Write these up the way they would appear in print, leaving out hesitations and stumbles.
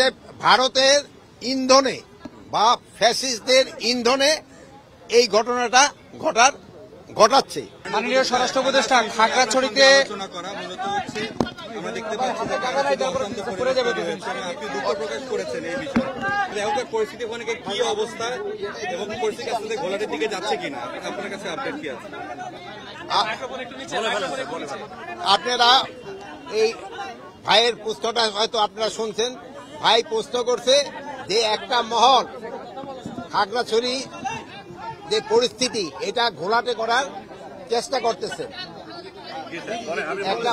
যে ভারতের ইন্ধনে বা ফ্যাসিস্টদের ইন্ধনে এই ঘটনাটা ঘটাচ্ছে। মাননীয় স্বরাষ্ট্র উপদেষ্টা খাগড়াছড়িতে আমরা দেখতে পাচ্ছি যে আপনি দুঃখ প্রকাশ করেছেন এই বিষয়ে। এখনকার পরিস্থিতি ওখানে কি অবস্থা এবং পরিস্থিতি আসলে ঘোলাটের দিকে যাচ্ছে কিনা আপনার কাছে আপডেট কি আছে? আপনারা এই ভাইয়ের প্রশ্নটা হয়তো আপনারা শুনছেন। ভাই প্রশ্ন করছে যে একটা মহল খাগড়াছড়ি যে পরিস্থিতি এটা ঘোলাটে করার চেষ্টা করতেছে। একটা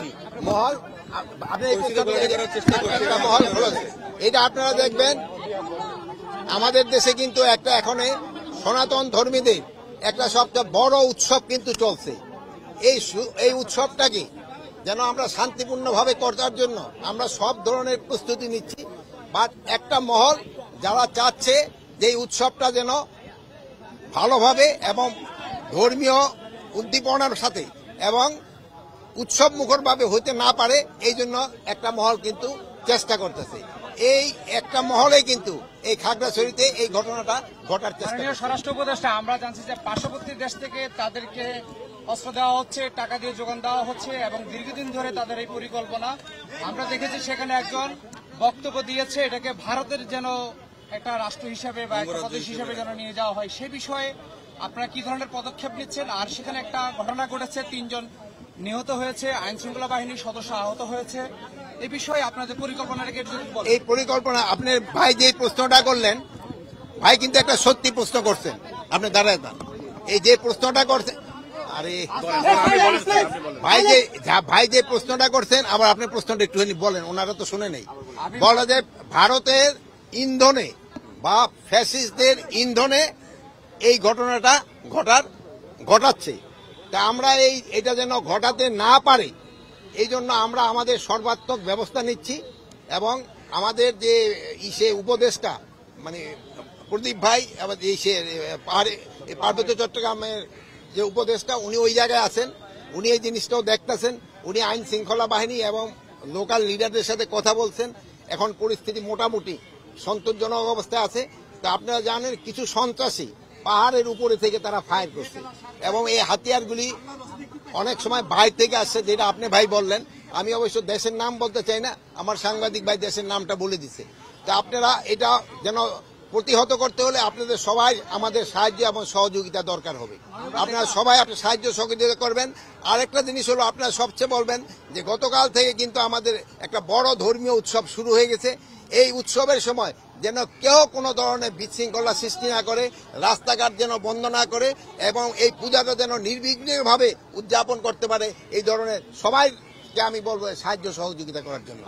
মহল এটা আপনারা দেখবেন। আমাদের দেশে কিন্তু একটা এখন সনাতন ধর্মীদের একটা সবচেয়ে বড় উৎসব কিন্তু চলছে। এই উৎসবটা কি যেন আমরা শান্তিপূর্ণভাবে করার জন্য আমরা সব ধরনের প্রস্তুতি নিচ্ছি। বাট একটা মহল যারা চাচ্ছে যে এই উৎসবটা যেন ভালোভাবে এবং ধর্মীয় উদ্দীপনার সাথে এবং উৎসব মুখরভাবে হইতে না পারে, এই জন্য একটা মহল কিন্তু চেষ্টা করতেছে। এই একটা মহলে কিন্তু এই খাগড়াছড়িতে এই ঘটনাটা ঘটার চেষ্টা। স্বরাষ্ট্র উপদেষ্টা, আমরা জানছি যে পার্শ্ববর্তী দেশ থেকে তাদেরকে অস্ত্র দেওয়া হচ্ছে, টাকা দিয়ে যোগান দেওয়া হচ্ছে এবং দীর্ঘদিন ধরে তাদের এই পরিকল্পনা। আমরা দেখেছি সেখানে একজন বক্তব্য দিয়েছে এটাকে ভারতের যেন একটা রাষ্ট্র হিসাবে বা একটা প্রদেশ হিসাবে যেন নিয়ে যাওয়া হয়। সে বিষয়ে আপনারা কি ধরনের পদক্ষেপ নিচ্ছেন? আর সেখানে একটা ঘটনা ঘটেছে, 3 জন নিহত হয়েছে, আইন শৃঙ্খলা বাহিনীর সদস্য আহত হয়েছে। এই বিষয়ে আপনাদের পরিকল্পনাটাকে এই পরিকল্পনা আপনি ভাই যে প্রশ্নটা করলেন, ভাই কিন্তু একটা সত্যি প্রশ্ন করছেন। আপনি দাঁড়ায় যান। এই যে প্রশ্নটা করছেন, আরে ভাই যে প্রশ্নটা করছেন, আবার আপনি প্রশ্নটা একটুখানি বলেন, ওনারা তো শুনে নেই। বলা যে ভারতের ইন্ধনে বা ফ্যাসিস্টদের ইন্ধনে এই ঘটনাটা ঘটাচ্ছে। তা আমরা এটা যেন ঘটাতে না পারে এই জন্য আমরা আমাদের সর্বাত্মক ব্যবস্থা নিচ্ছি। এবং আমাদের যে উপদেষ্টা মানে প্রদীপ ভাই, আবার পার্বত্য চট্টগ্রামের যে উপদেষ্টা, উনি ওই জায়গায় আছেন, উনি এই জিনিসটাও দেখতেছেন। উনি আইন শৃঙ্খলা বাহিনী এবং লোকাল লিডারদের সাথে কথা বলছেন। এখন পরিস্থিতি মোটামুটি সন্তোষজনক অবস্থায় আছে। তা আপনারা জানেন কিছু সন্ত্রাসী পাহাড়ের উপরে থেকে তারা ফায়ার করছে এবং এই হাতিয়ারগুলি অনেক সময় বাইরে থেকে আসছে, যেটা আপনি ভাই বললেন। আমি অবশ্য দেশের নাম বলতে চাই না, আমার সাংবাদিক ভাই দেশের নামটা বলে দিছে। তা আপনারা এটা যেন প্রতিহত করতে হলে আপনাদের সবাই আমাদের সাহায্য এবং সহযোগিতা দরকার হবে। আপনারা সবাই আপনার সাহায্য সহযোগিতা করবেন। আরেকটা জিনিস হলো, আপনারা সবচেয়ে বলবেন যে গতকাল থেকে কিন্তু আমাদের একটা বড় ধর্মীয় উৎসব শুরু হয়ে গেছে। এই উৎসবের সময় যেন কেউ কোনো ধরনের বিশৃঙ্খলা সৃষ্টি না করে, রাস্তাঘাট যেন বন্ধ না করে এবং এই পূজাটা যেন নির্বিঘ্নভাবে উদযাপন করতে পারে। এই ধরনের সবাইকে আমি বলবো সাহায্য সহযোগিতা করার জন্য।